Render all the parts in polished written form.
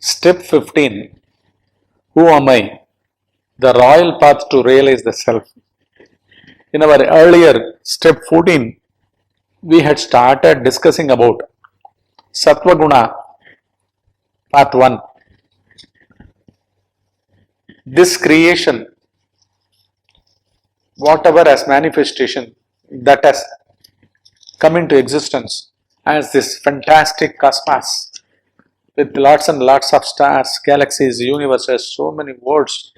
Step 15. Who am I? The royal path to realize the self. In our earlier step 14, we had started discussing about Sattva Guna, part 1. This creation, whatever as manifestation that has come into existence as this fantastic cosmos with lots and lots of stars, galaxies, universes, so many words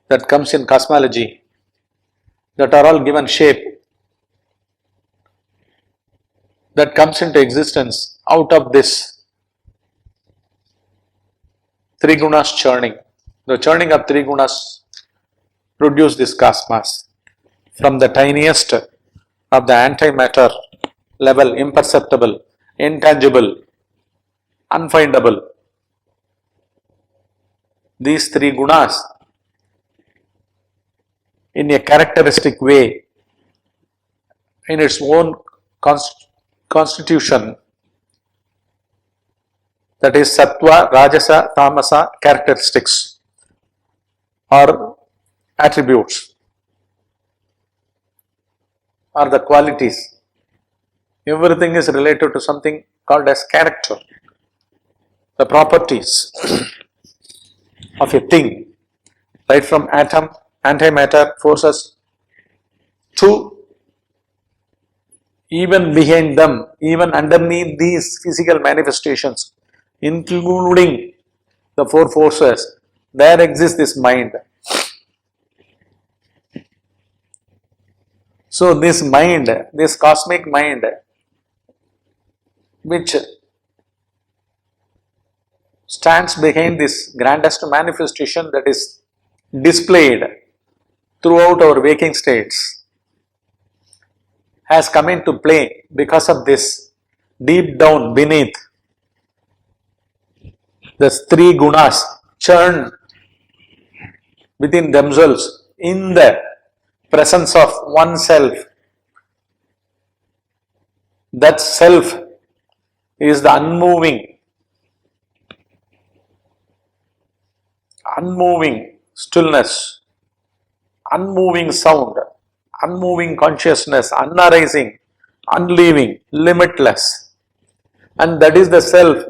that comes in cosmology that are all given shape, that comes into existence out of this three gunas churning. The churning of three gunas produce this cosmos from the tiniest of the antimatter level, imperceptible, intangible, unfindable. These three gunas in a characteristic way, in its own constitution, that is sattva, rajasa, tamasa characteristics or attributes or the qualities. Everything is related to something called as character, the properties of a thing, right from atom, antimatter forces to even behind them, even underneath these physical manifestations, including the four forces, there exists this mind. So this mind, this cosmic mind, which stands behind this grandest manifestation that is displayed throughout our waking states, has come into play because of this deep down beneath the three gunas churn within themselves in the presence of oneself. That self is the unmoving stillness, unmoving sound, unmoving consciousness, unarising, unleaving, limitless. And that is the self.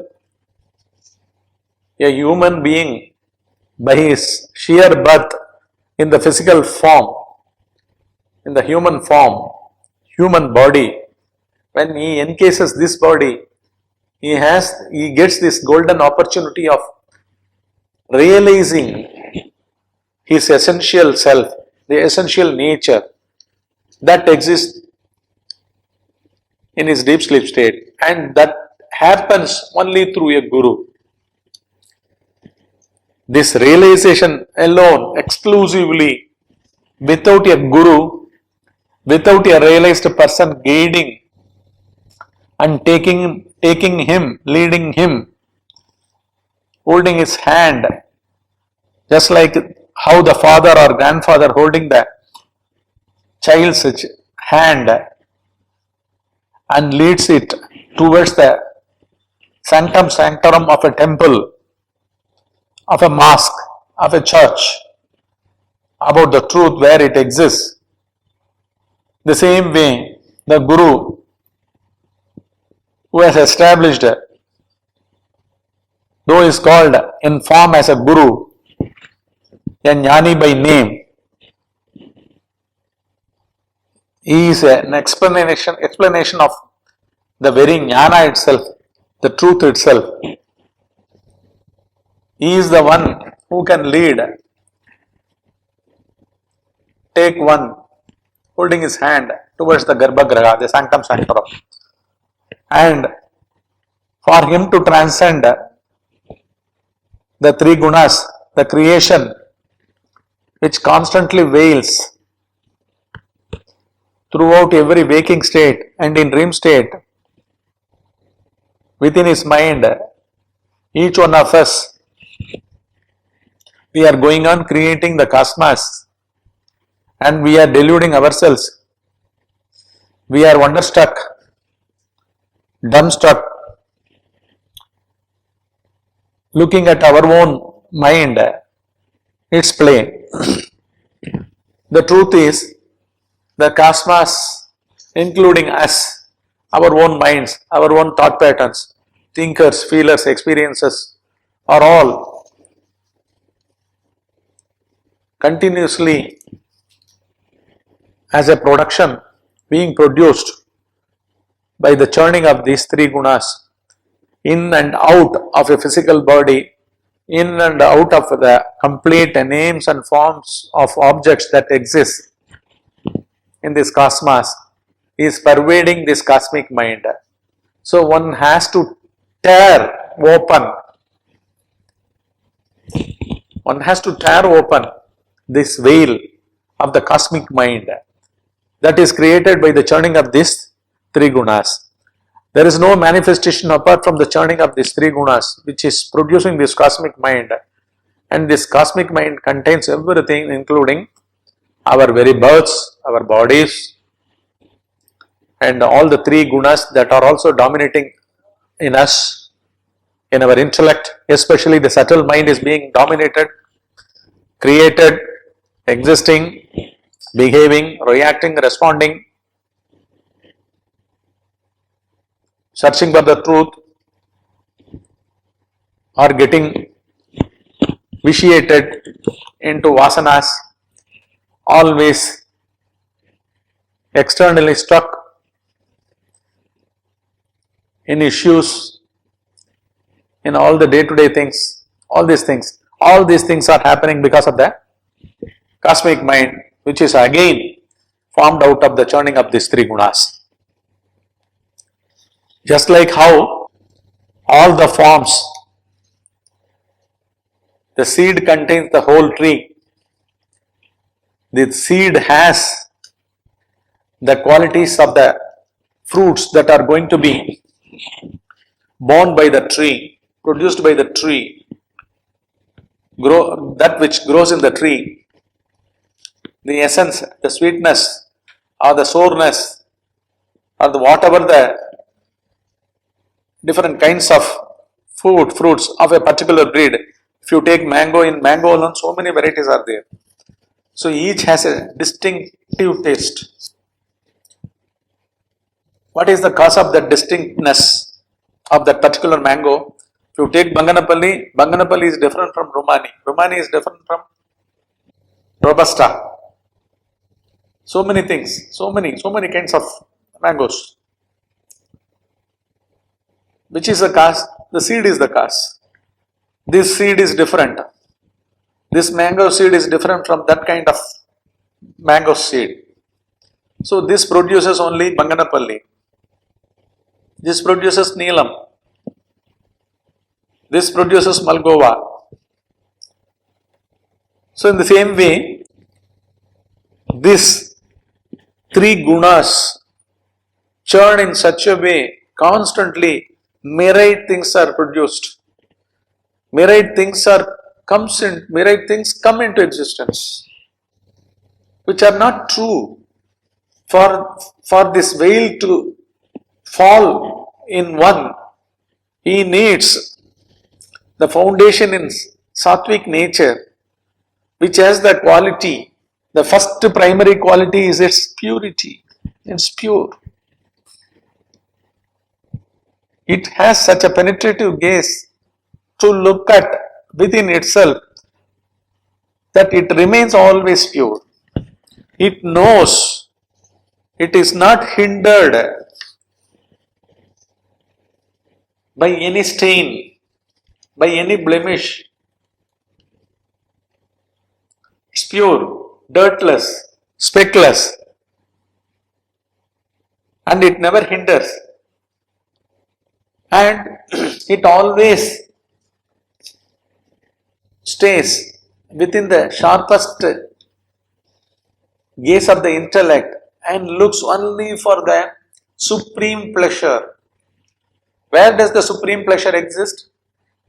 A human being, by his sheer birth in the physical form, in the human form, human body, when he encases this body, he gets this golden opportunity of realizing his essential self, the essential nature that exists in his deep sleep state, and that happens only through a guru. This realization alone, exclusively, without a guru, without a realized person guiding and taking him, leading him, holding his hand, just like how the father or grandfather holding the child's hand and leads it towards the sanctum sanctorum of a temple, of a mosque, of a church, about the truth where it exists. The same way, the guru who has established, though is called in form as a guru, a jnani by name, he is an explanation of the very jnana itself, the truth itself. He is the one who can lead. Take one holding his hand towards the Garbhagriha, the sanctum sanctorum, and for him to transcend the three gunas, the creation which constantly wails throughout every waking state and in dream state, within his mind, each one of us, we are going on creating the cosmos and we are deluding ourselves. We are wonderstruck, dumbstruck, looking at our own mind, its play. The truth is, the cosmos, including us, our own minds, our own thought patterns, thinkers, feelers, experiences, are all continuously as a production being produced by the churning of these three gunas in and out of a physical body, in and out of the complete names and forms of objects that exist in this cosmos, is pervading this cosmic mind. So one has to tear open, this veil of the cosmic mind that is created by the churning of these three gunas. There is no manifestation apart from the churning of these three gunas which is producing this cosmic mind, and this cosmic mind contains everything, including our very births, our bodies, and all the three gunas that are also dominating in us, in our intellect. Especially the subtle mind is being dominated, created, existing, behaving, reacting, responding, searching for the truth, or getting vitiated into vasanas, always externally stuck in issues, in all the day-to-day things, all these things are happening because of the cosmic mind, which is again formed out of the churning of these three gunas. Just like how all the forms, the seed contains the whole tree, the seed has the qualities of the fruits that are going to be born by the tree, produced by the tree, that which grows in the tree, the essence, the sweetness, or the sourness, or the whatever the different kinds of fruits of a particular breed. If you take mango, in mango alone, so many varieties are there. So each has a distinctive taste. What is the cause of that distinctness of that particular mango? If you take Banganapalli, Banganapalli is different from Romani. Romani is different from Robusta. So many things, so many kinds of mangoes. Which is the cause? The seed is the cause. This seed is different. This mango seed is different from that kind of mango seed. So this produces only Banganapalli. This produces Neelam. This produces Malgova. So in the same way, these three gunas churn in such a way, constantly myriad things are produced. Myriad things come into existence, which are not true. For this veil to fall in one, he needs the foundation in sattvic nature, which has the quality. The first primary quality is its purity. It's pure. It has such a penetrative gaze to look at within itself that it remains always pure. It knows it is not hindered by any stain, by any blemish. It's pure, dirtless, speckless, and it never hinders. And it always stays within the sharpest gaze of the intellect and looks only for the supreme pleasure. Where does the supreme pleasure exist?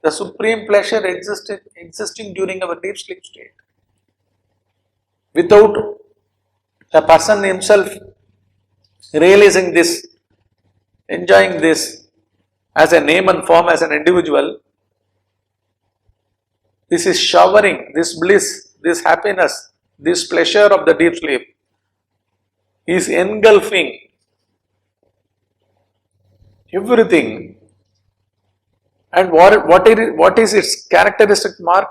The supreme pleasure existing during our deep sleep state. Without the person himself realizing this, enjoying this as a name and form, as an individual, This is showering, this bliss, this happiness, this pleasure of the deep sleep is engulfing everything. And what is its characteristic mark?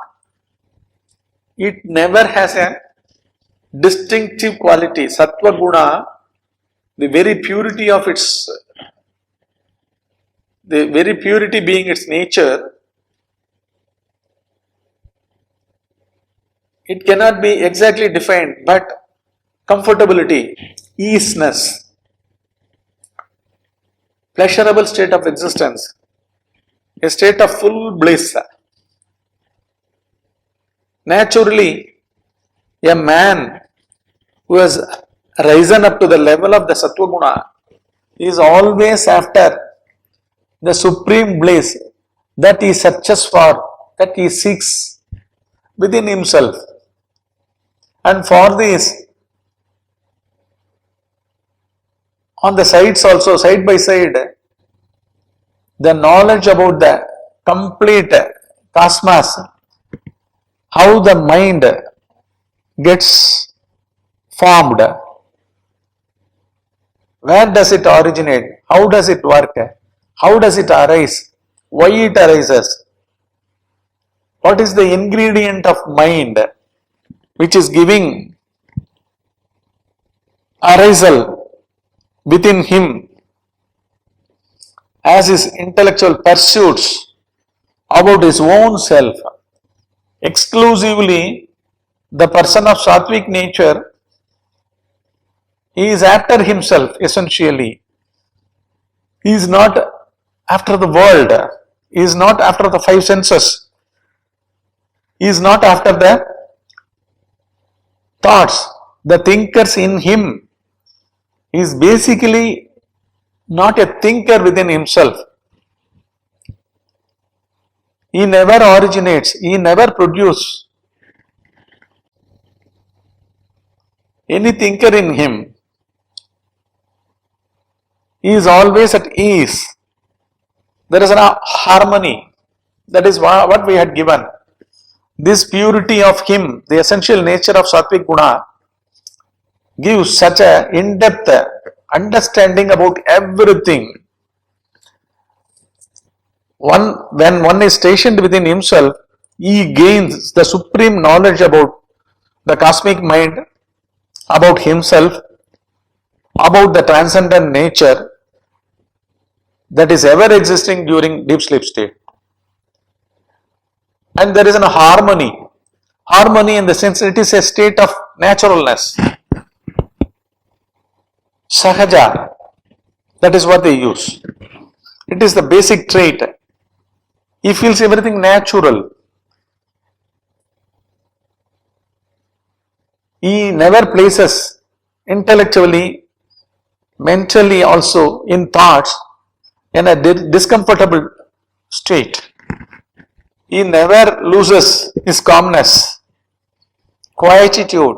It never has a distinctive quality. Sattva guna, the very purity of its, the very purity being its nature, it cannot be exactly defined, but comfortability, easiness, pleasurable state of existence, a state of full bliss. Naturally, a man who has risen up to the level of the Sattva guna is always after the supreme bliss that he searches for, that he seeks within himself. And for this, on the sides also, side by side, the knowledge about the complete cosmos, how the mind gets formed, where does it originate, how does it work, how does it arise, why it arises, what is the ingredient of mind which is giving arisal within him as his intellectual pursuits about his own self. Exclusively, the person of Sattvic nature, he is after himself essentially. He is not after the world, he is not after the five senses, he is not after the thoughts, the thinkers in him. He is basically not a thinker within himself. He never originates, he never produces any thinker in him. He is always at ease. There is a harmony. That is what we had given. This purity of him, the essential nature of Sattvic guna, gives such a in-depth understanding about everything. When one is stationed within himself, he gains the supreme knowledge about the cosmic mind, about himself, about the transcendent nature that is ever existing during deep sleep state. And there is a harmony. Harmony in the sense it is a state of naturalness. Sahaja, that is what they use. It is the basic trait. He feels everything natural. He never places intellectually, mentally also in thoughts in a discomfortable state. He never loses his calmness, quietude,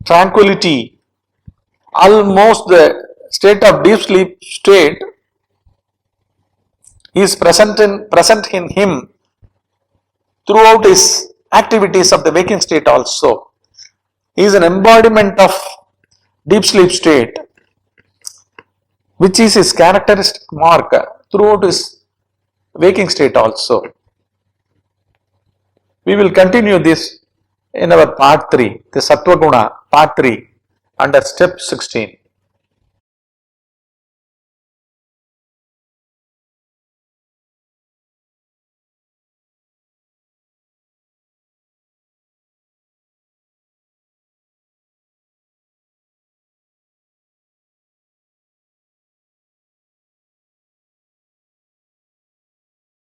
tranquility. Almost the state of deep sleep state is present in him throughout his activities of the waking state also. He is an embodiment of deep sleep state, which is his characteristic mark throughout his waking state also. We will continue this in our part 3, the Sattva Guna, part 3, under step 16.